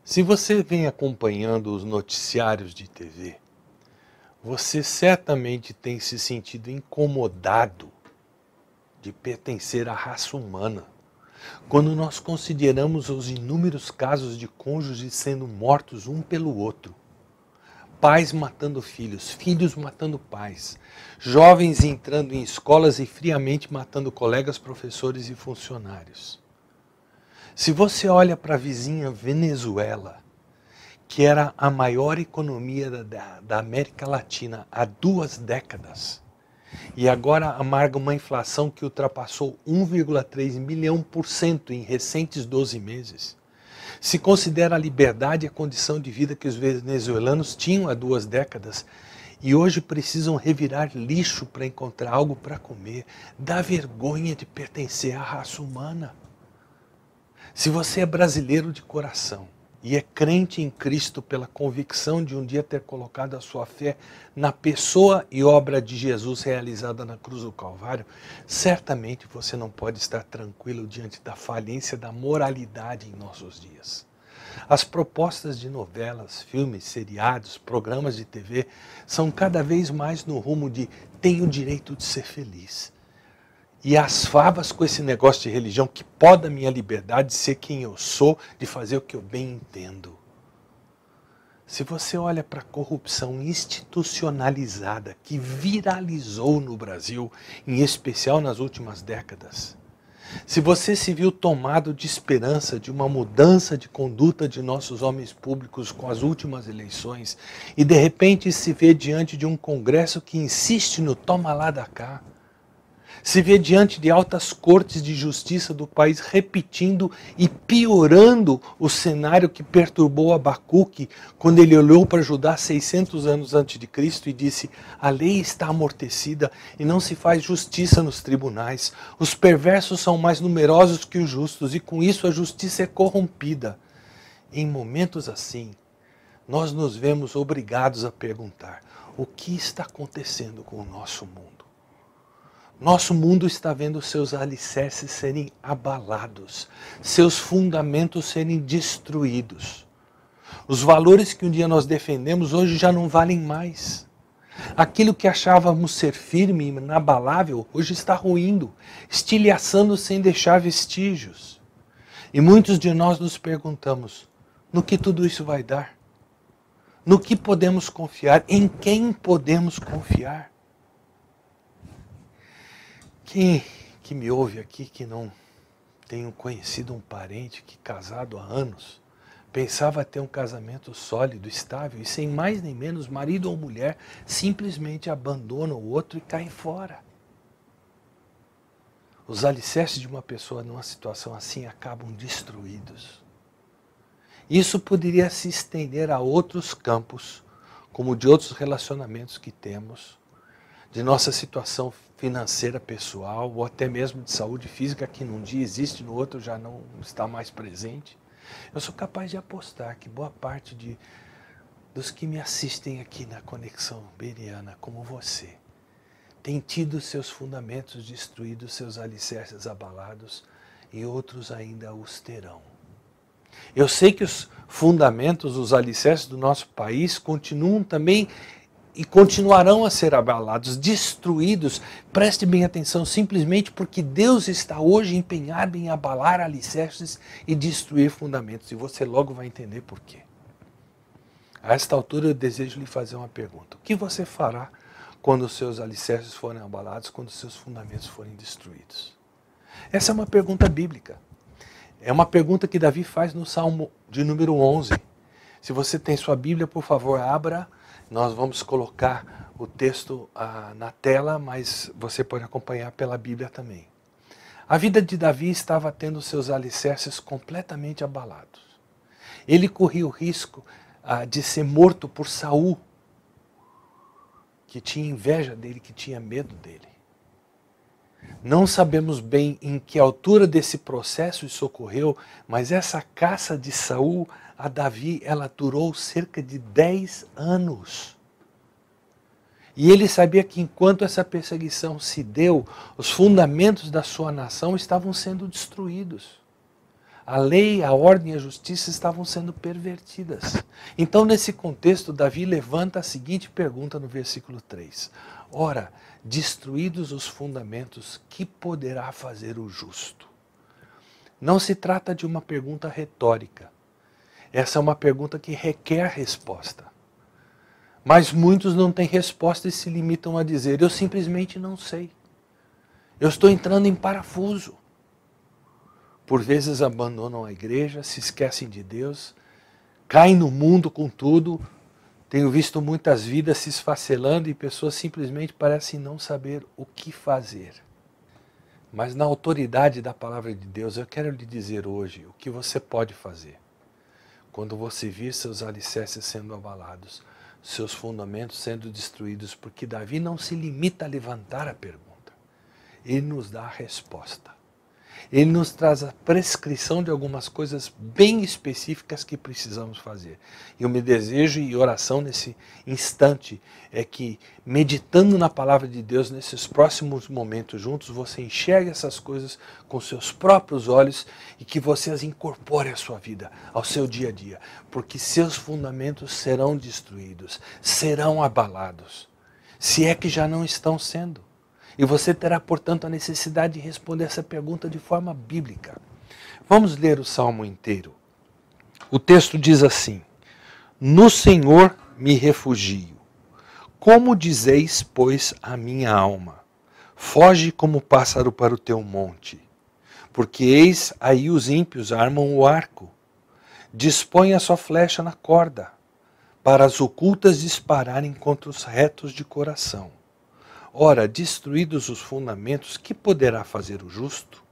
Se você vem acompanhando os noticiários de TV, você certamente tem se sentido incomodado de pertencer à raça humana, quando nós consideramos os inúmeros casos de cônjuges sendo mortos um pelo outro, pais matando filhos, filhos matando pais, jovens entrando em escolas e friamente matando colegas, professores e funcionários. Se você olha para a vizinha Venezuela, que era a maior economia da América Latina há 2 décadas, e agora amarga uma inflação que ultrapassou 1,3 milhão por cento em recentes 12 meses, se considera a liberdade e a condição de vida que os venezuelanos tinham há 2 décadas e hoje precisam revirar lixo para encontrar algo para comer, dá vergonha de pertencer à raça humana. Se você é brasileiro de coração e é crente em Cristo pela convicção de um dia ter colocado a sua fé na pessoa e obra de Jesus realizada na cruz do Calvário, certamente você não pode estar tranquilo diante da falência da moralidade em nossos dias. As propostas de novelas, filmes, seriados, programas de TV são cada vez mais no rumo de tenho o direito de ser feliz. E as favas com esse negócio de religião que poda a minha liberdade de ser quem eu sou, de fazer o que eu bem entendo. Se você olha para a corrupção institucionalizada que viralizou no Brasil, em especial nas últimas décadas, se você se viu tomado de esperança de uma mudança de conduta de nossos homens públicos com as últimas eleições e de repente se vê diante de um Congresso que insiste no toma lá da cá, se vê diante de altas cortes de justiça do país repetindo e piorando o cenário que perturbou Abacuque quando ele olhou para Judá 600 anos antes de Cristo e disse: a lei está amortecida e não se faz justiça nos tribunais. Os perversos são mais numerosos que os justos e com isso a justiça é corrompida. Em momentos assim, nós nos vemos obrigados a perguntar: o que está acontecendo com o nosso mundo? Nosso mundo está vendo seus alicerces serem abalados, seus fundamentos serem destruídos. Os valores que um dia nós defendemos hoje já não valem mais. Aquilo que achávamos ser firme e inabalável hoje está ruindo, estilhaçando sem deixar vestígios. E muitos de nós nos perguntamos: no que tudo isso vai dar? No que podemos confiar? Em quem podemos confiar? Quem que me ouve aqui que não tenha conhecido um parente que casado há anos, pensava ter um casamento sólido, estável e sem mais nem menos, marido ou mulher, simplesmente abandona o outro e cai fora? Os alicerces de uma pessoa numa situação assim acabam destruídos. Isso poderia se estender a outros campos, como de outros relacionamentos que temos, de nossa situação financeira pessoal ou até mesmo de saúde física que num dia existe, no outro já não está mais presente. Eu sou capaz de apostar que boa parte dos que me assistem aqui na Conexão Bereana, como você, tem tido seus fundamentos destruídos, seus alicerces abalados e outros ainda os terão. Eu sei que os fundamentos, os alicerces do nosso país continuam também e continuarão a ser abalados, destruídos. Preste bem atenção, simplesmente porque Deus está hoje empenhado em abalar alicerces e destruir fundamentos. E você logo vai entender por quê. A esta altura eu desejo lhe fazer uma pergunta. O que você fará quando os seus alicerces forem abalados, quando os seus fundamentos forem destruídos? Essa é uma pergunta bíblica. É uma pergunta que Davi faz no Salmo de número 11. Se você tem sua Bíblia, por favor, abra. Nós vamos colocar o texto na tela, mas você pode acompanhar pela Bíblia também. A vida de Davi estava tendo seus alicerces completamente abalados. Ele corria o risco de ser morto por Saul, que tinha inveja dele, que tinha medo dele. Não sabemos bem em que altura desse processo isso ocorreu, mas essa caça de Saul a Davi, ela durou cerca de 10 anos. E ele sabia que enquanto essa perseguição se deu, os fundamentos da sua nação estavam sendo destruídos. A lei, a ordem e a justiça estavam sendo pervertidas. Então, nesse contexto, Davi levanta a seguinte pergunta no versículo 3. Ora, destruídos os fundamentos, que poderá fazer o justo? Não se trata de uma pergunta retórica. Essa é uma pergunta que requer resposta. Mas muitos não têm resposta e se limitam a dizer, eu simplesmente não sei. Eu estou entrando em parafuso. Por vezes abandonam a igreja, se esquecem de Deus, caem no mundo com tudo. Tenho visto muitas vidas se esfacelando e pessoas simplesmente parecem não saber o que fazer. Mas na autoridade da palavra de Deus, eu quero lhe dizer hoje o que você pode fazer. Quando você vir seus alicerces sendo abalados, seus fundamentos sendo destruídos, porque Davi não se limita a levantar a pergunta. Ele nos dá a resposta. Ele nos traz a prescrição de algumas coisas bem específicas que precisamos fazer. E o meu desejo e oração nesse instante é que, meditando na palavra de Deus nesses próximos momentos juntos, você enxergue essas coisas com seus próprios olhos e que você as incorpore à sua vida, ao seu dia a dia. Porque seus fundamentos serão destruídos, serão abalados, se é que já não estão sendo. E você terá, portanto, a necessidade de responder essa pergunta de forma bíblica. Vamos ler o Salmo inteiro. O texto diz assim: No Senhor me refugio. Como dizeis, pois, a minha alma? Foge como pássaro para o teu monte. Porque eis aí os ímpios armam o arco. Dispõe a sua flecha na corda, para as ocultas dispararem contra os retos de coração. Ora, destruídos os fundamentos, que poderá fazer o justo?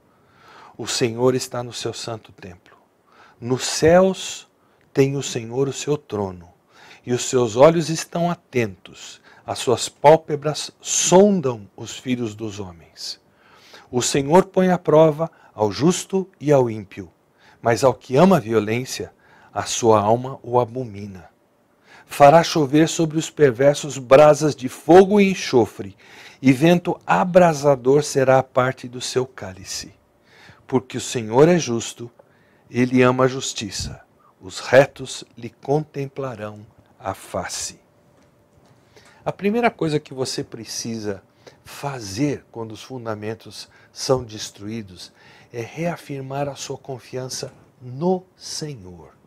O Senhor está no seu santo templo. Nos céus tem o Senhor o seu trono, e os seus olhos estão atentos, as suas pálpebras sondam os filhos dos homens. O Senhor põe à prova ao justo e ao ímpio, mas ao que ama a violência, a sua alma o abomina. Fará chover sobre os perversos brasas de fogo e enxofre, e vento abrasador será a parte do seu cálice. Porque o Senhor é justo, ele ama a justiça, os retos lhe contemplarão a face. A primeira coisa que você precisa fazer quando os fundamentos são destruídos é reafirmar a sua confiança no Senhor.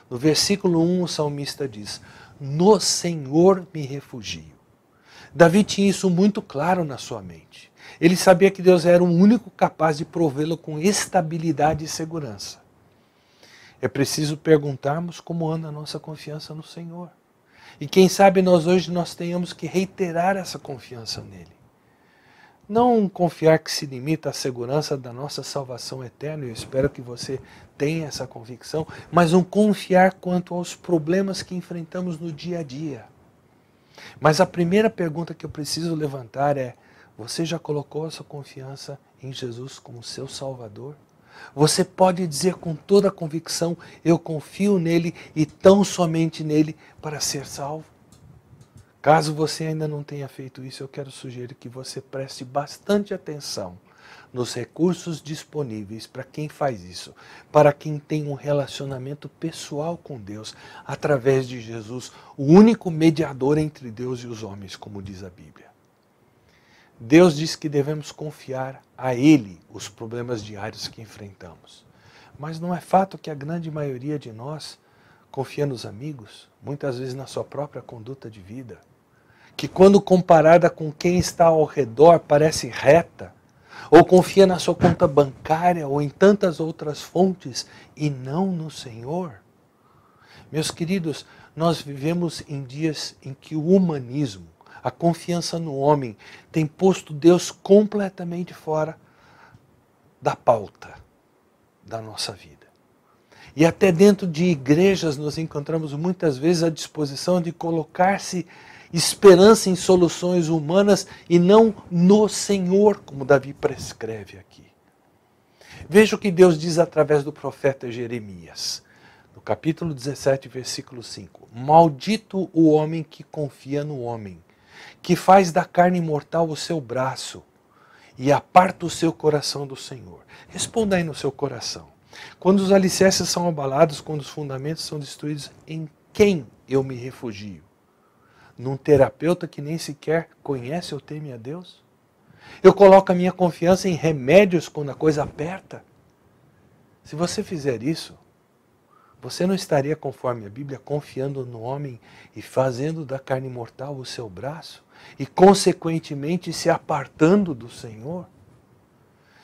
No versículo 1, o salmista diz, no Senhor me refugio. Davi tinha isso muito claro na sua mente. Ele sabia que Deus era o único capaz de provê-lo com estabilidade e segurança. É preciso perguntarmos como anda a nossa confiança no Senhor. E quem sabe hoje nós tenhamos que reiterar essa confiança nele. Não um confiar que se limita à segurança da nossa salvação eterna, eu espero que você tenha essa convicção, mas um confiar quanto aos problemas que enfrentamos no dia a dia. Mas a primeira pergunta que eu preciso levantar é, você já colocou a sua confiança em Jesus como seu Salvador? Você pode dizer com toda a convicção, eu confio nele e tão somente nele para ser salvo? Caso você ainda não tenha feito isso, eu quero sugerir que você preste bastante atenção nos recursos disponíveis para quem faz isso, para quem tem um relacionamento pessoal com Deus, através de Jesus, o único mediador entre Deus e os homens, como diz a Bíblia. Deus diz que devemos confiar a Ele os problemas diários que enfrentamos. Mas não é fato que a grande maioria de nós confia nos amigos, muitas vezes na sua própria conduta de vida, que quando comparada com quem está ao redor parece reta, ou confia na sua conta bancária ou em tantas outras fontes e não no Senhor? Meus queridos, nós vivemos em dias em que o humanismo, a confiança no homem, tem posto Deus completamente fora da pauta da nossa vida. E até dentro de igrejas nós encontramos muitas vezes a disposição de colocar-se esperança em soluções humanas e não no Senhor, como Davi prescreve aqui. Veja o que Deus diz através do profeta Jeremias. No capítulo 17, versículo 5. Maldito o homem que confia no homem, que faz da carne mortal o seu braço e aparta o seu coração do Senhor. Responda aí no seu coração. Quando os alicerces são abalados, quando os fundamentos são destruídos, em quem eu me refugio? Num terapeuta que nem sequer conhece ou teme a Deus? Eu coloco a minha confiança em remédios quando a coisa aperta? Se você fizer isso, você não estaria, conforme a Bíblia, confiando no homem e fazendo da carne mortal o seu braço? E, consequentemente, se apartando do Senhor?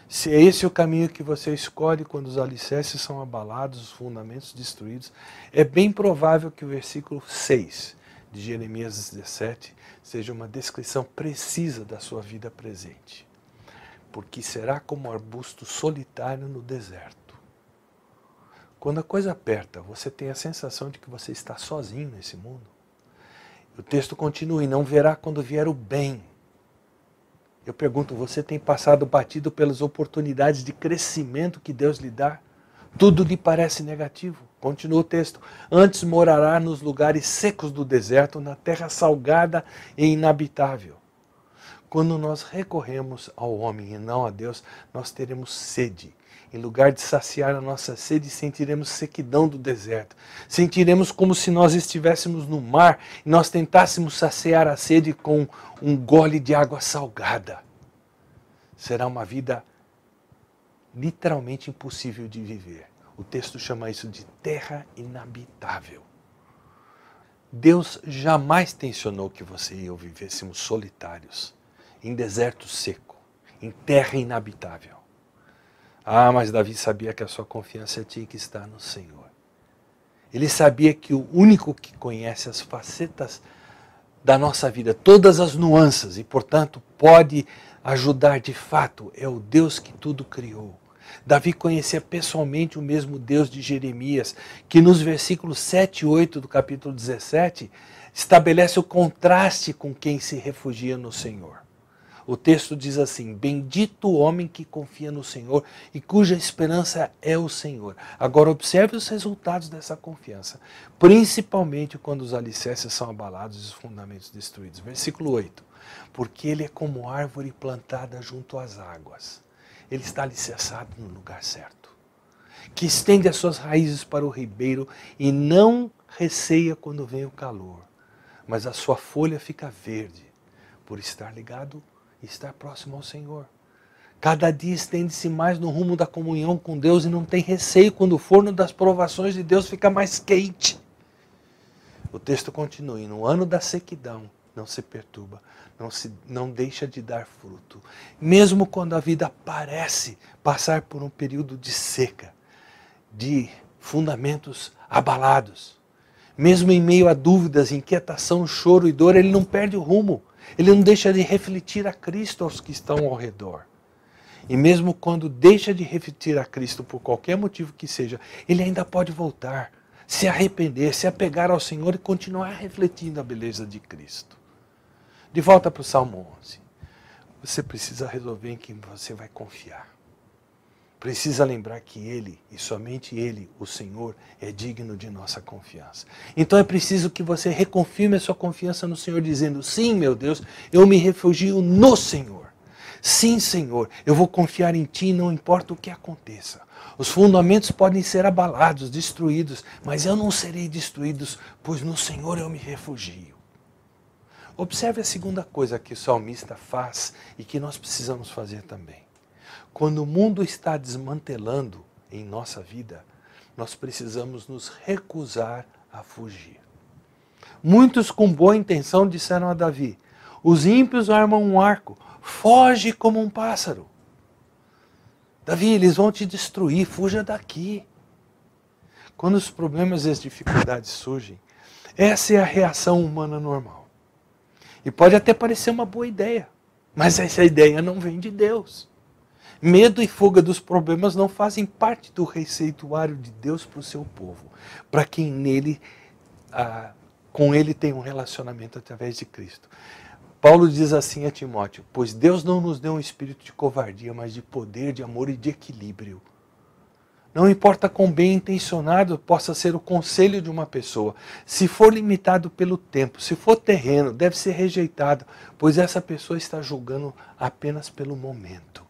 Se é esse o caminho que você escolhe quando os alicerces são abalados, os fundamentos destruídos, é bem provável que o versículo 6 de Jeremias 17 seja uma descrição precisa da sua vida presente. Porque será como um arbusto solitário no deserto. Quando a coisa aperta, você tem a sensação de que você está sozinho nesse mundo. O texto continua, e não verá quando vier o bem. Eu pergunto, você tem passado batido pelas oportunidades de crescimento que Deus lhe dá? Tudo lhe parece negativo. Continua o texto. Antes morará nos lugares secos do deserto, na terra salgada e inabitável. Quando nós recorremos ao homem e não a Deus, nós teremos sede. Em lugar de saciar a nossa sede, sentiremos sequidão do deserto. Sentiremos como se nós estivéssemos no mar e nós tentássemos saciar a sede com um gole de água salgada. Será uma vida literalmente impossível de viver. O texto chama isso de terra inabitável. Deus jamais tensionou que você e eu vivêssemos solitários, em deserto seco, em terra inabitável. Ah, mas Davi sabia que a sua confiança tinha que estar no Senhor. Ele sabia que o único que conhece as facetas da nossa vida, todas as nuances, e portanto pode ajudar de fato, é o Deus que tudo criou. Davi conhecia pessoalmente o mesmo Deus de Jeremias, que nos versículos 7 e 8 do capítulo 17, estabelece o contraste com quem se refugia no Senhor. O texto diz assim, bendito o homem que confia no Senhor e cuja esperança é o Senhor. Agora observe os resultados dessa confiança, principalmente quando os alicerces são abalados e os fundamentos destruídos. Versículo 8, porque ele é como árvore plantada junto às águas. Ele está alicerçado no lugar certo, que estende as suas raízes para o ribeiro e não receia quando vem o calor, mas a sua folha fica verde por estar ligado e estar próximo ao Senhor. Cada dia estende-se mais no rumo da comunhão com Deus e não tem receio quando o forno das provações de Deus fica mais quente. O texto continua, e no ano da sequidão não se perturba, não deixa de dar fruto. Mesmo quando a vida parece passar por um período de seca, de fundamentos abalados, mesmo em meio a dúvidas, inquietação, choro e dor, ele não perde o rumo. Ele não deixa de refletir a Cristo aos que estão ao redor. E mesmo quando deixa de refletir a Cristo por qualquer motivo que seja, ele ainda pode voltar, se arrepender, se apegar ao Senhor e continuar refletindo a beleza de Cristo. De volta para o Salmo 11. Você precisa resolver em quem você vai confiar. Precisa lembrar que Ele, e somente Ele, o Senhor, é digno de nossa confiança. Então é preciso que você reconfirme a sua confiança no Senhor, dizendo, sim, meu Deus, eu me refugio no Senhor. Sim, Senhor, eu vou confiar em Ti, não importa o que aconteça. Os fundamentos podem ser abalados, destruídos, mas eu não serei destruído, pois no Senhor eu me refugio. Observe a segunda coisa que o salmista faz e que nós precisamos fazer também. Quando o mundo está desmantelando em nossa vida, nós precisamos nos recusar a fugir. Muitos com boa intenção disseram a Davi, os ímpios armam um arco, foge como um pássaro. Davi, eles vão te destruir, fuja daqui. Quando os problemas e as dificuldades surgem, essa é a reação humana normal. E pode até parecer uma boa ideia, mas essa ideia não vem de Deus. Medo e fuga dos problemas não fazem parte do receituário de Deus para o seu povo, para quem nele, com ele tem um relacionamento através de Cristo. Paulo diz assim a Timóteo, pois Deus não nos deu um espírito de covardia, mas de poder, de amor e de equilíbrio. Não importa quão bem intencionado possa ser o conselho de uma pessoa, se for limitado pelo tempo, se for terreno, deve ser rejeitado, pois essa pessoa está julgando apenas pelo momento.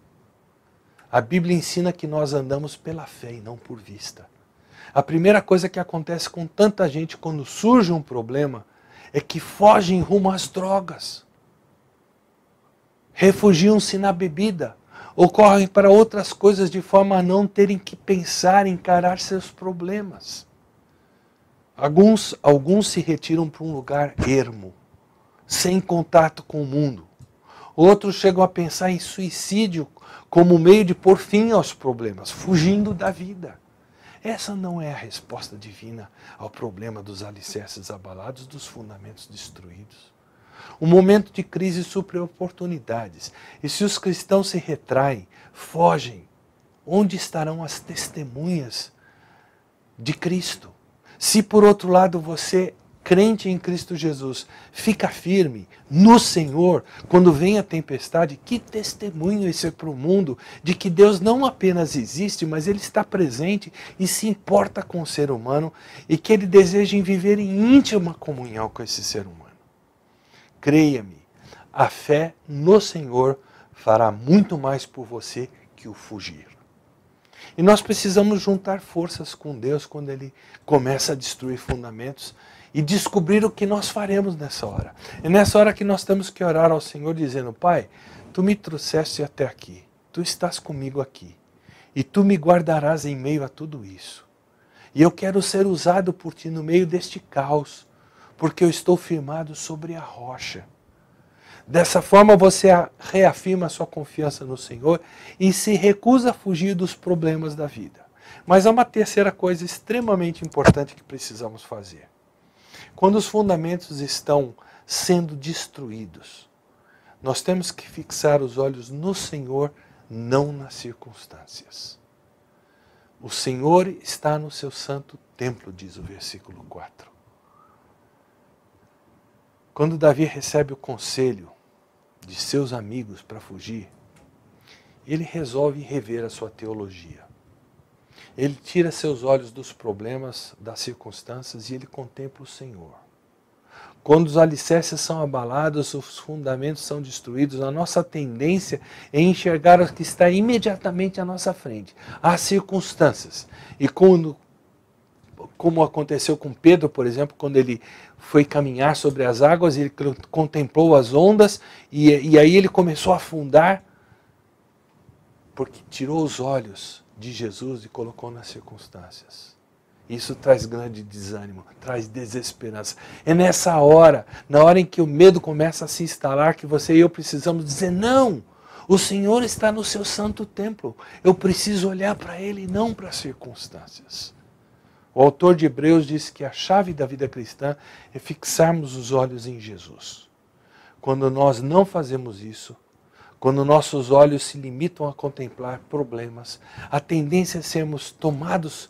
A Bíblia ensina que nós andamos pela fé e não por vista. A primeira coisa que acontece com tanta gente quando surge um problema é que fogem rumo às drogas. Refugiam-se na bebida, ou correm para outras coisas de forma a não terem que pensar, encarar seus problemas. Alguns se retiram para um lugar ermo, sem contato com o mundo. Outros chegam a pensar em suicídio como meio de pôr fim aos problemas, fugindo da vida. Essa não é a resposta divina ao problema dos alicerces abalados, dos fundamentos destruídos. O momento de crise supre oportunidades. E se os cristãos se retraem, fogem, onde estarão as testemunhas de Cristo? Se por outro lado você, crente em Cristo Jesus, fica firme no Senhor, quando vem a tempestade, que testemunho esse é para o mundo de que Deus não apenas existe, mas Ele está presente e se importa com o ser humano e que Ele deseja viver em íntima comunhão com esse ser humano. Creia-me, a fé no Senhor fará muito mais por você que o fugir. E nós precisamos juntar forças com Deus quando Ele começa a destruir fundamentos e descobrir o que nós faremos nessa hora. É nessa hora que nós temos que orar ao Senhor dizendo: Pai, Tu me trouxeste até aqui, Tu estás comigo aqui e Tu me guardarás em meio a tudo isso. E eu quero ser usado por Ti no meio deste caos, porque eu estou firmado sobre a rocha. Dessa forma você reafirma a sua confiança no Senhor e se recusa a fugir dos problemas da vida. Mas há uma terceira coisa extremamente importante que precisamos fazer. Quando os fundamentos estão sendo destruídos, nós temos que fixar os olhos no Senhor, não nas circunstâncias. O Senhor está no seu santo templo, diz o versículo 4. Quando Davi recebe o conselho de seus amigos para fugir, ele resolve rever a sua teologia. Ele tira seus olhos dos problemas, das circunstâncias e ele contempla o Senhor. Quando os alicerces são abalados, os fundamentos são destruídos, a nossa tendência é enxergar o que está imediatamente à nossa frente, as circunstâncias. E como aconteceu com Pedro, por exemplo, quando ele foi caminhar sobre as águas, ele contemplou as ondas e aí ele começou a afundar, porque tirou os olhos de Jesus e colocou nas circunstâncias. Isso traz grande desânimo, traz desesperança. É nessa hora, na hora em que o medo começa a se instalar, que você e eu precisamos dizer: não, o Senhor está no seu santo templo. Eu preciso olhar para Ele e não para as circunstâncias. O autor de Hebreus diz que a chave da vida cristã é fixarmos os olhos em Jesus. Quando nós não fazemos isso, quando nossos olhos se limitam a contemplar problemas, a tendência é sermos tomados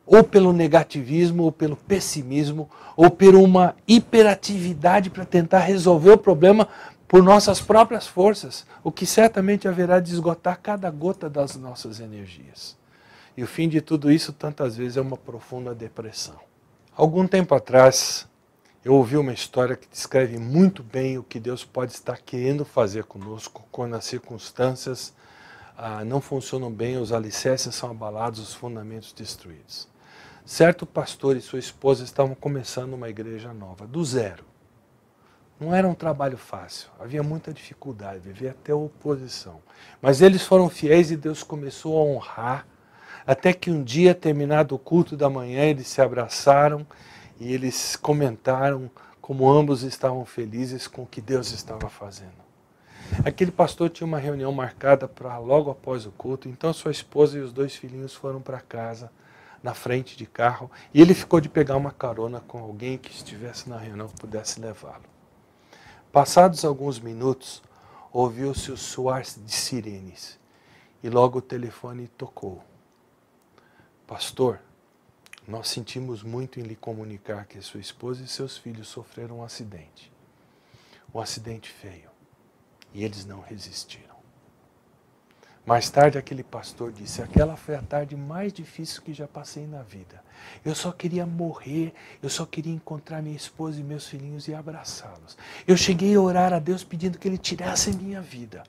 ou pelo negativismo, ou pelo pessimismo, ou por uma hiperatividade para tentar resolver o problema por nossas próprias forças, o que certamente haverá de esgotar cada gota das nossas energias. E o fim de tudo isso, tantas vezes, é uma profunda depressão. Algum tempo atrás, eu ouvi uma história que descreve muito bem o que Deus pode estar querendo fazer conosco quando as circunstâncias não funcionam bem, os alicerces são abalados, os fundamentos destruídos. Certo pastor e sua esposa estavam começando uma igreja nova, do zero. Não era um trabalho fácil, havia muita dificuldade, havia até oposição. Mas eles foram fiéis e Deus começou a honrar, até que um dia, terminado o culto da manhã, eles se abraçaram e eles comentaram como ambos estavam felizes com o que Deus estava fazendo. Aquele pastor tinha uma reunião marcada para logo após o culto, então sua esposa e os 2 filhinhos foram para casa, na frente de carro, e ele ficou de pegar uma carona com alguém que estivesse na reunião que pudesse levá-lo. Passados alguns minutos, ouviu-se o soar de sirenes, e logo o telefone tocou. Pastor, nós sentimos muito em lhe comunicar que sua esposa e seus filhos sofreram um acidente feio, e eles não resistiram. Mais tarde aquele pastor disse: aquela foi a tarde mais difícil que já passei na vida. Eu só queria morrer, eu só queria encontrar minha esposa e meus filhinhos e abraçá-los. Eu cheguei a orar a Deus pedindo que Ele tirasse a minha vida.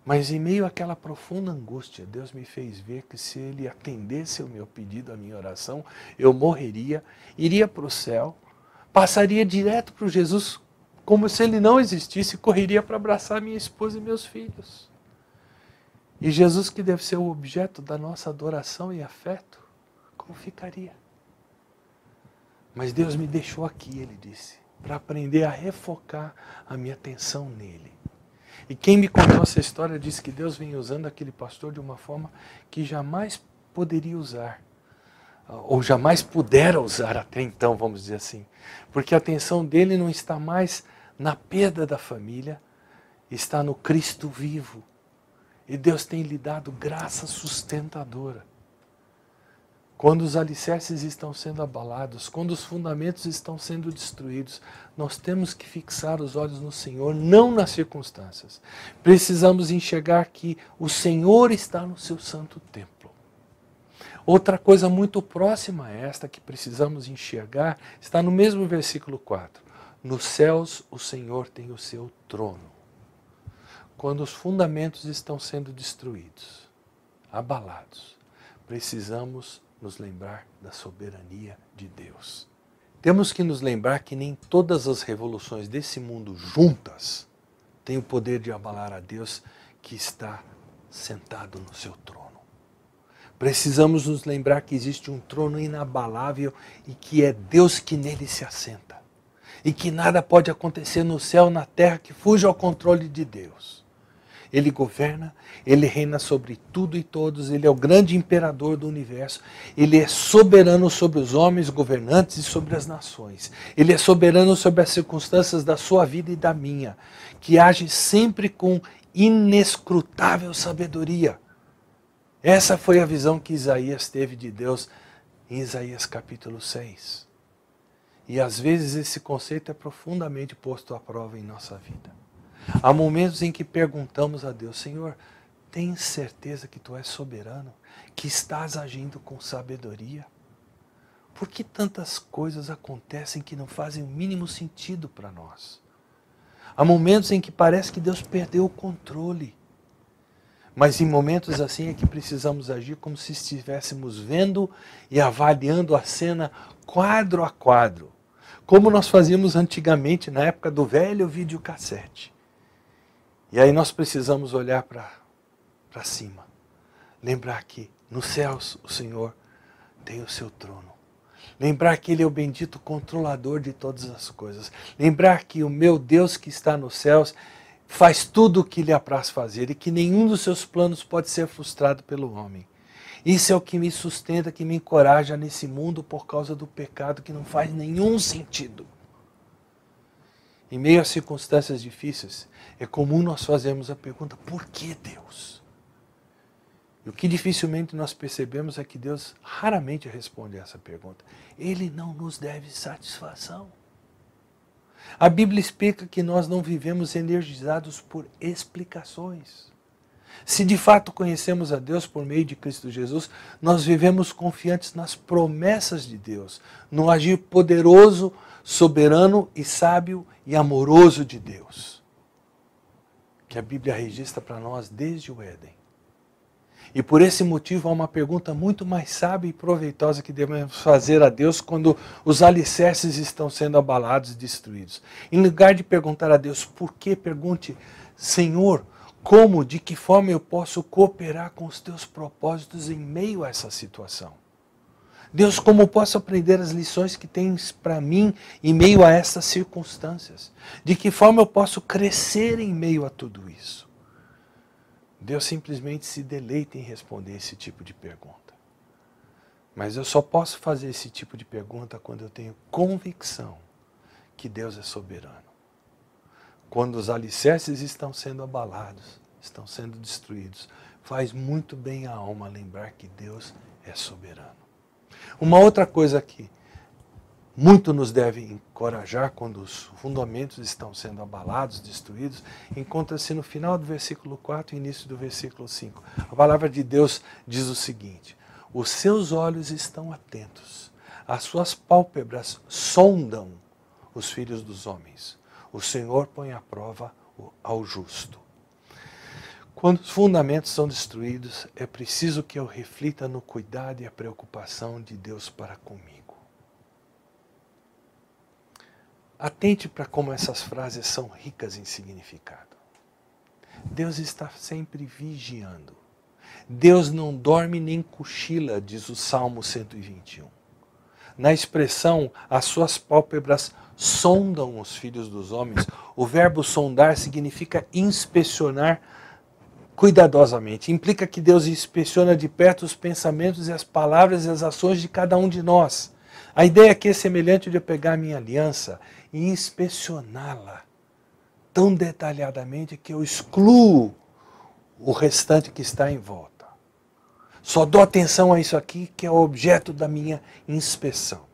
Mas em meio àquela profunda angústia, Deus me fez ver que se Ele atendesse o meu pedido, a minha oração, eu morreria, iria para o céu, passaria direto para o Jesus, como se Ele não existisse, e correria para abraçar minha esposa e meus filhos. E Jesus, que deve ser o objeto da nossa adoração e afeto, como ficaria? Mas Deus me deixou aqui, Ele disse, para aprender a refocar a minha atenção nele. E quem me contou essa história disse que Deus vem usando aquele pastor de uma forma que jamais poderia usar, ou jamais pudera usar até então, vamos dizer assim. Porque a atenção dele não está mais na perda da família, está no Cristo vivo. E Deus tem lhe dado graça sustentadora. Quando os alicerces estão sendo abalados, quando os fundamentos estão sendo destruídos, nós temos que fixar os olhos no Senhor, não nas circunstâncias. Precisamos enxergar que o Senhor está no seu santo templo. Outra coisa muito próxima a esta que precisamos enxergar está no mesmo versículo 4. Nos céus o Senhor tem o seu trono. Quando os fundamentos estão sendo destruídos, abalados, precisamos nos lembrar da soberania de Deus. Temos que nos lembrar que nem todas as revoluções desse mundo juntas têm o poder de abalar a Deus que está sentado no seu trono. Precisamos nos lembrar que existe um trono inabalável e que é Deus que nele se assenta. E que nada pode acontecer no céu, na terra, que fuja ao controle de Deus. Ele governa, Ele reina sobre tudo e todos, Ele é o grande imperador do universo, Ele é soberano sobre os homens governantes e sobre as nações. Ele é soberano sobre as circunstâncias da sua vida e da minha, que age sempre com inescrutável sabedoria. Essa foi a visão que Isaías teve de Deus em Isaías capítulo 6. E às vezes esse conceito é profundamente posto à prova em nossa vida. Há momentos em que perguntamos a Deus, Senhor, tens certeza que Tu és soberano? Que estás agindo com sabedoria? Por que tantas coisas acontecem que não fazem o mínimo sentido para nós? Há momentos em que parece que Deus perdeu o controle. Mas em momentos assim é que precisamos agir como se estivéssemos vendo e avaliando a cena quadro a quadro. Como nós fazíamos antigamente, na época do velho videocassete. E aí nós precisamos olhar para cima. Lembrar que nos céus o Senhor tem o seu trono. Lembrar que Ele é o bendito controlador de todas as coisas. Lembrar que o meu Deus que está nos céus faz tudo o que lhe apraz fazer e que nenhum dos seus planos pode ser frustrado pelo homem. Isso é o que me sustenta, que me encoraja nesse mundo por causa do pecado que não faz nenhum sentido. Em meio a circunstâncias difíceis, é comum nós fazermos a pergunta, por que Deus? E o que dificilmente nós percebemos é que Deus raramente responde a essa pergunta. Ele não nos deve satisfação. A Bíblia explica que nós não vivemos energizados por explicações. Se de fato conhecemos a Deus por meio de Cristo Jesus, nós vivemos confiantes nas promessas de Deus, no agir poderoso, soberano e sábio e amoroso de Deus, que a Bíblia registra para nós desde o Éden. E por esse motivo há uma pergunta muito mais sábia e proveitosa que devemos fazer a Deus quando os alicerces estão sendo abalados e destruídos. Em lugar de perguntar a Deus por quê, pergunte, Senhor, como, de que forma eu posso cooperar com os teus propósitos em meio a essa situação? Deus, como posso aprender as lições que tens para mim em meio a essas circunstâncias? De que forma eu posso crescer em meio a tudo isso? Deus simplesmente se deleita em responder esse tipo de pergunta. Mas eu só posso fazer esse tipo de pergunta quando eu tenho convicção que Deus é soberano. Quando os alicerces estão sendo abalados, estão sendo destruídos, faz muito bem à alma lembrar que Deus é soberano. Uma outra coisa que muito nos deve encorajar quando os fundamentos estão sendo abalados, destruídos, encontra-se no final do versículo 4 e início do versículo 5. A palavra de Deus diz o seguinte, os seus olhos estão atentos, as suas pálpebras sondam os filhos dos homens. O Senhor põe à prova ao justo. Quando os fundamentos são destruídos, é preciso que eu reflita no cuidado e a preocupação de Deus para comigo. Atente para como essas frases são ricas em significado. Deus está sempre vigiando. Deus não dorme nem cochila, diz o Salmo 121. Na expressão, as suas pálpebras sondam os filhos dos homens, o verbo sondar significa inspecionar cuidadosamente. Implica que Deus inspeciona de perto os pensamentos e as palavras e as ações de cada um de nós. A ideia aqui é semelhante de eu pegar a minha aliança e inspecioná-la tão detalhadamente que eu excluo o restante que está em volta. Só dou atenção a isso aqui que é o objeto da minha inspeção.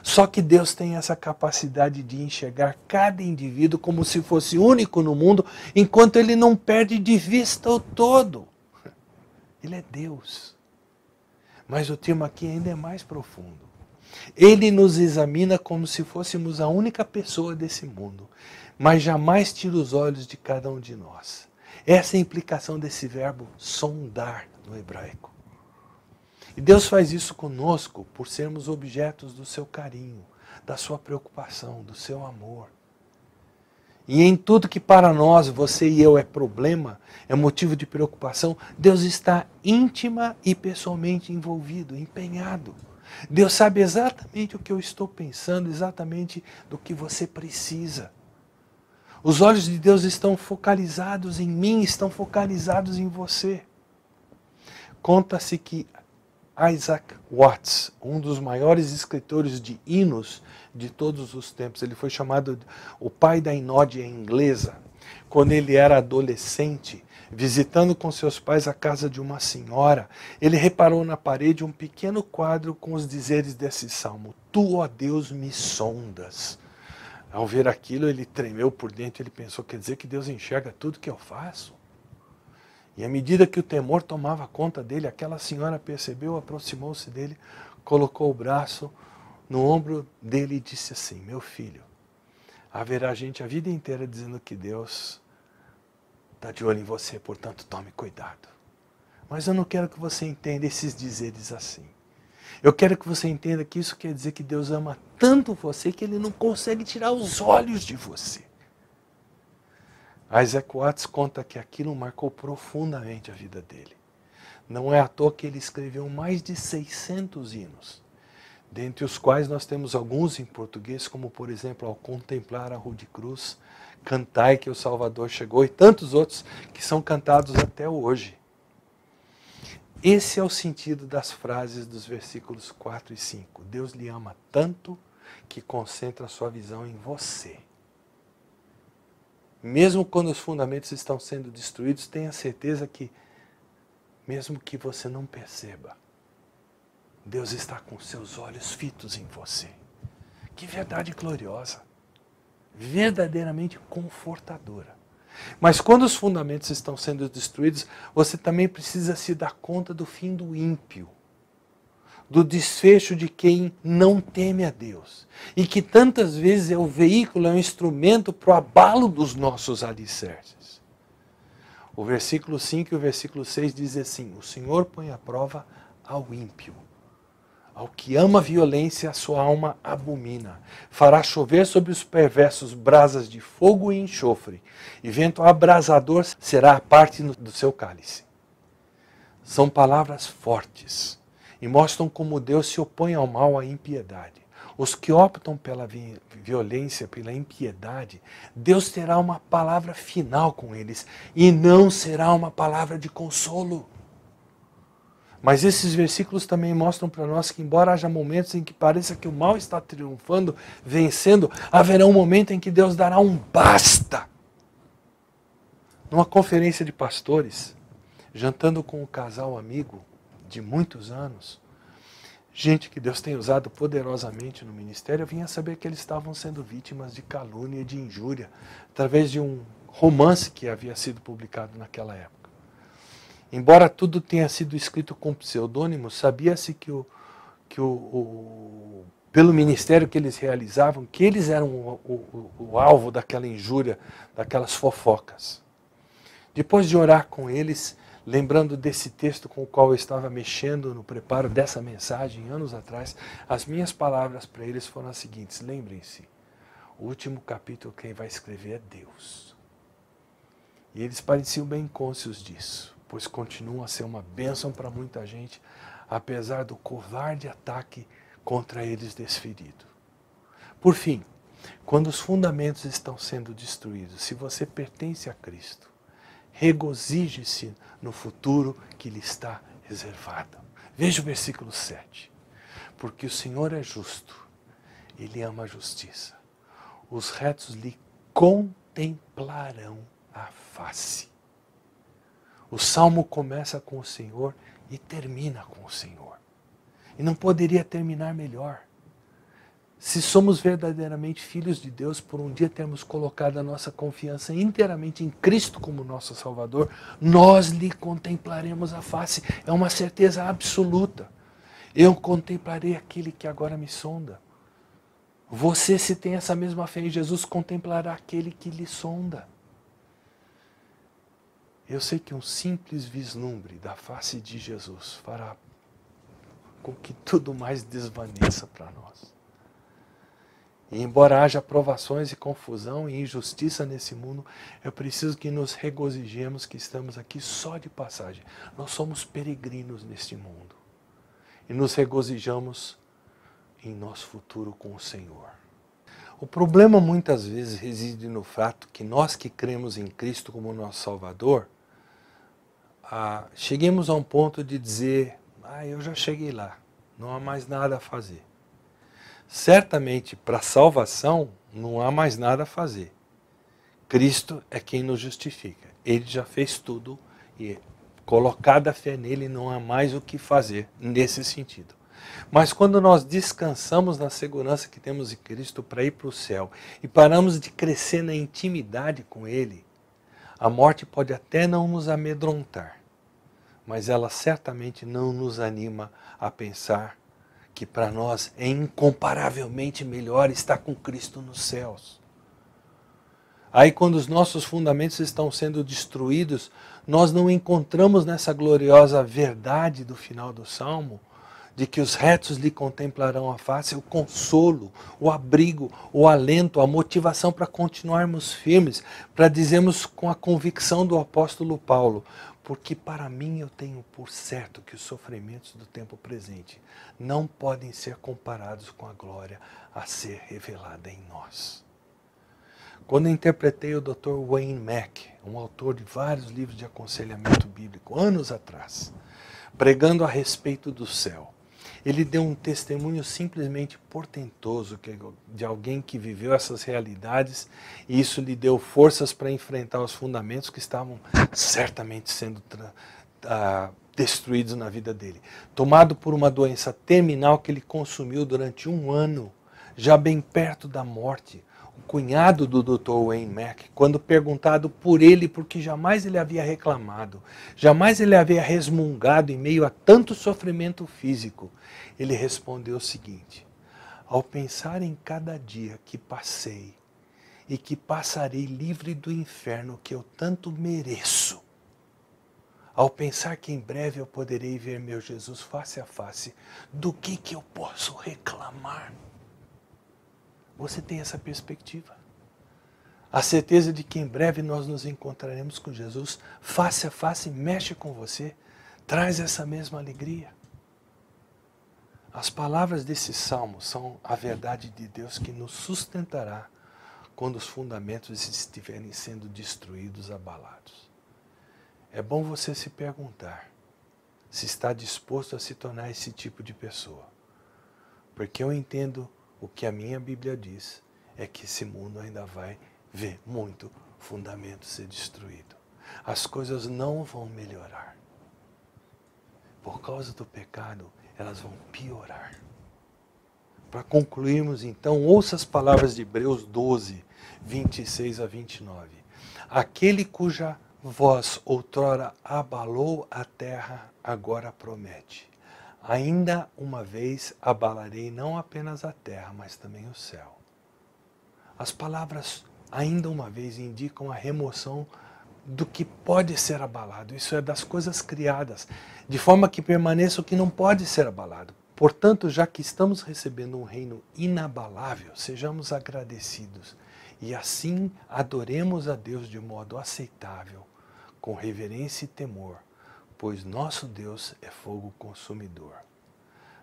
Só que Deus tem essa capacidade de enxergar cada indivíduo como se fosse único no mundo, enquanto Ele não perde de vista o todo. Ele é Deus. Mas o tema aqui ainda é mais profundo. Ele nos examina como se fôssemos a única pessoa desse mundo, mas jamais tira os olhos de cada um de nós. Essa é a implicação desse verbo sondar no hebraico. E Deus faz isso conosco por sermos objetos do seu carinho, da sua preocupação, do seu amor. E em tudo que para nós, você e eu, é problema, é motivo de preocupação, Deus está íntima e pessoalmente envolvido, empenhado. Deus sabe exatamente o que eu estou pensando, exatamente do que você precisa. Os olhos de Deus estão focalizados em mim, estão focalizados em você. Conta-se que Isaac Watts, um dos maiores escritores de hinos de todos os tempos, ele foi chamado o pai da inódia inglesa. Quando ele era adolescente, visitando com seus pais a casa de uma senhora, ele reparou na parede um pequeno quadro com os dizeres desse salmo: Tu, ó Deus, me sondas. Ao ver aquilo, ele tremeu por dentro, ele pensou, quer dizer que Deus enxerga tudo que eu faço? E à medida que o temor tomava conta dele, aquela senhora percebeu, aproximou-se dele, colocou o braço no ombro dele e disse assim: meu filho, haverá gente a vida inteira dizendo que Deus está de olho em você, portanto tome cuidado. Mas eu não quero que você entenda esses dizeres assim. Eu quero que você entenda que isso quer dizer que Deus ama tanto você que Ele não consegue tirar os olhos de você. Isaac Watts conta que aquilo marcou profundamente a vida dele. Não é à toa que ele escreveu mais de 600 hinos, dentre os quais nós temos alguns em português, como por exemplo, Ao Contemplar a Rua de Cruz, Cantai que o Salvador chegou, e tantos outros que são cantados até hoje. Esse é o sentido das frases dos versículos 4 e 5. Deus lhe ama tanto que concentra a sua visão em você. Mesmo quando os fundamentos estão sendo destruídos, tenha certeza que, mesmo que você não perceba, Deus está com seus olhos fitos em você. Que verdade gloriosa, verdadeiramente confortadora. Mas quando os fundamentos estão sendo destruídos, você também precisa se dar conta do fim do ímpio, do desfecho de quem não teme a Deus, e que tantas vezes é o veículo, é um instrumento para o abalo dos nossos alicerces. O versículo 5 e o versículo 6 diz assim: o Senhor põe à prova ao ímpio. Ao que ama a violência, a sua alma abomina. Fará chover sobre os perversos brasas de fogo e enxofre, e vento abrasador será a parte do seu cálice. São palavras fortes e mostram como Deus se opõe ao mal, à impiedade. Os que optam pela violência, pela impiedade, Deus terá uma palavra final com eles, e não será uma palavra de consolo. Mas esses versículos também mostram para nós que, embora haja momentos em que pareça que o mal está triunfando, vencendo, haverá um momento em que Deus dará um basta. Numa conferência de pastores, jantando com um casal amigo de muitos anos, gente que Deus tem usado poderosamente no ministério, eu vinha saber que eles estavam sendo vítimas de calúnia e de injúria, através de um romance que havia sido publicado naquela época. Embora tudo tenha sido escrito com pseudônimo, sabia-se que pelo ministério que eles realizavam, que eles eram o alvo daquela injúria, daquelas fofocas. Depois de orar com eles, lembrando desse texto com o qual eu estava mexendo no preparo dessa mensagem anos atrás, as minhas palavras para eles foram as seguintes: lembrem-se, o último capítulo quem vai escrever é Deus. E eles pareciam bem cônscios disso, pois continuam a ser uma bênção para muita gente, apesar do covarde ataque contra eles desferido. Por fim, quando os fundamentos estão sendo destruídos, se você pertence a Cristo, regozije-se no futuro que lhe está reservado. Veja o versículo 7. Porque o Senhor é justo, Ele ama a justiça. Os retos lhe contemplarão a face. O salmo começa com o Senhor e termina com o Senhor. E não poderia terminar melhor. Se somos verdadeiramente filhos de Deus, por um dia termos colocado a nossa confiança inteiramente em Cristo como nosso Salvador, nós lhe contemplaremos a face. É uma certeza absoluta. Eu contemplarei aquele que agora me sonda. Você, se tem essa mesma fé em Jesus, contemplará aquele que lhe sonda. Eu sei que um simples vislumbre da face de Jesus fará com que tudo mais desvaneça para nós. E embora haja provações e confusão e injustiça nesse mundo, é preciso que nos regozijemos que estamos aqui só de passagem. Nós somos peregrinos neste mundo. E nos regozijamos em nosso futuro com o Senhor. O problema muitas vezes reside no fato que nós que cremos em Cristo como nosso Salvador, cheguemos a um ponto de dizer, eu já cheguei lá, não há mais nada a fazer. Certamente, para a salvação, não há mais nada a fazer. Cristo é quem nos justifica. Ele já fez tudo e, colocada a fé nele, não há mais o que fazer nesse sentido. Mas quando nós descansamos na segurança que temos em Cristo para ir para o céu e paramos de crescer na intimidade com Ele, a morte pode até não nos amedrontar, mas ela certamente não nos anima a pensar que para nós é incomparavelmente melhor estar com Cristo nos céus. Aí quando os nossos fundamentos estão sendo destruídos, nós não encontramos nessa gloriosa verdade do final do Salmo, de que os retos lhe contemplarão a face, o consolo, o abrigo, o alento, a motivação para continuarmos firmes, para dizermos com a convicção do apóstolo Paulo, porque para mim eu tenho por certo que os sofrimentos do tempo presente não podem ser comparados com a glória a ser revelada em nós. Quando eu interpretei o Dr. Wayne Mack, um autor de vários livros de aconselhamento bíblico, anos atrás, pregando a respeito do céu, ele deu um testemunho simplesmente portentoso de alguém que viveu essas realidades e isso lhe deu forças para enfrentar os fundamentos que estavam certamente sendo destruídos na vida dele. Tomado por uma doença terminal que ele consumiu durante 1 ano, já bem perto da morte, o cunhado do Dr. Wayne Mack, quando perguntado por ele, porque jamais ele havia reclamado, jamais ele havia resmungado em meio a tanto sofrimento físico, ele respondeu o seguinte: ao pensar em cada dia que passei e que passarei livre do inferno que eu tanto mereço, ao pensar que em breve eu poderei ver meu Jesus face a face, do que eu posso reclamar? Você tem essa perspectiva? A certeza de que em breve nós nos encontraremos com Jesus face a face mexe com você, traz essa mesma alegria. As palavras desse salmo são a verdade de Deus que nos sustentará quando os fundamentos estiverem sendo destruídos, abalados. É bom você se perguntar se está disposto a se tornar esse tipo de pessoa. Porque eu entendo o que a minha Bíblia diz, é que esse mundo ainda vai ver muito fundamento ser destruído. As coisas não vão melhorar. Por causa do pecado, elas vão piorar. Para concluirmos então, ouça as palavras de Hebreus 12, 26 a 29. Aquele cuja voz outrora abalou a terra, agora promete: ainda uma vez abalarei não apenas a terra, mas também o céu. As palavras ainda uma vez indicam a remoção do que pode ser abalado. Isso é das coisas criadas, de forma que permaneça o que não pode ser abalado. Portanto, já que estamos recebendo um reino inabalável, sejamos agradecidos e assim adoremos a Deus de modo aceitável, com reverência e temor, pois nosso Deus é fogo consumidor.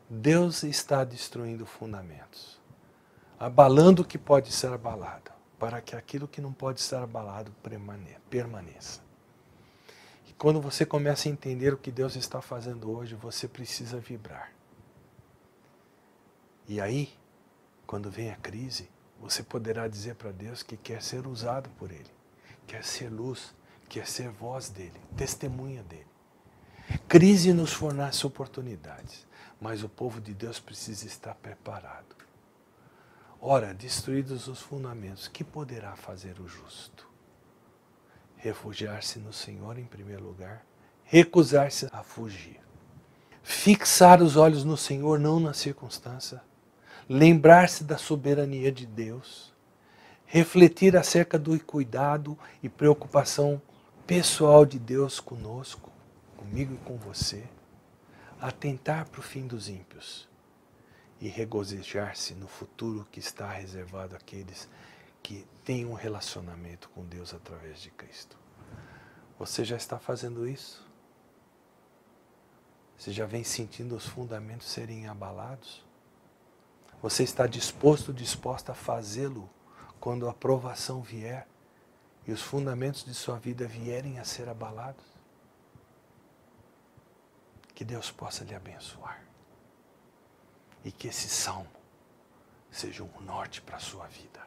Deus está destruindo fundamentos, abalando o que pode ser abalado, para que aquilo que não pode ser abalado permaneça. E quando você começa a entender o que Deus está fazendo hoje, você precisa vibrar. E aí, quando vem a crise, você poderá dizer para Deus que quer ser usado por Ele, quer ser luz, quer ser voz dEle, testemunha dEle. Crise nos fornece oportunidades, mas o povo de Deus precisa estar preparado. Ora, destruídos os fundamentos, que poderá fazer o justo? Refugiar-se no Senhor em primeiro lugar, recusar-se a fugir. Fixar os olhos no Senhor, não na circunstância. Lembrar-se da soberania de Deus. Refletir acerca do cuidado e preocupação pessoal de Deus conosco, comigo e com você. Atentar para o fim dos ímpios. E regozijar-se no futuro que está reservado àqueles que têm um relacionamento com Deus através de Cristo. Você já está fazendo isso? Você já vem sentindo os fundamentos serem abalados? Você está disposta a fazê-lo quando a provação vier e os fundamentos de sua vida vierem a ser abalados? Que Deus possa lhe abençoar. E que esse salmo seja um norte para a sua vida.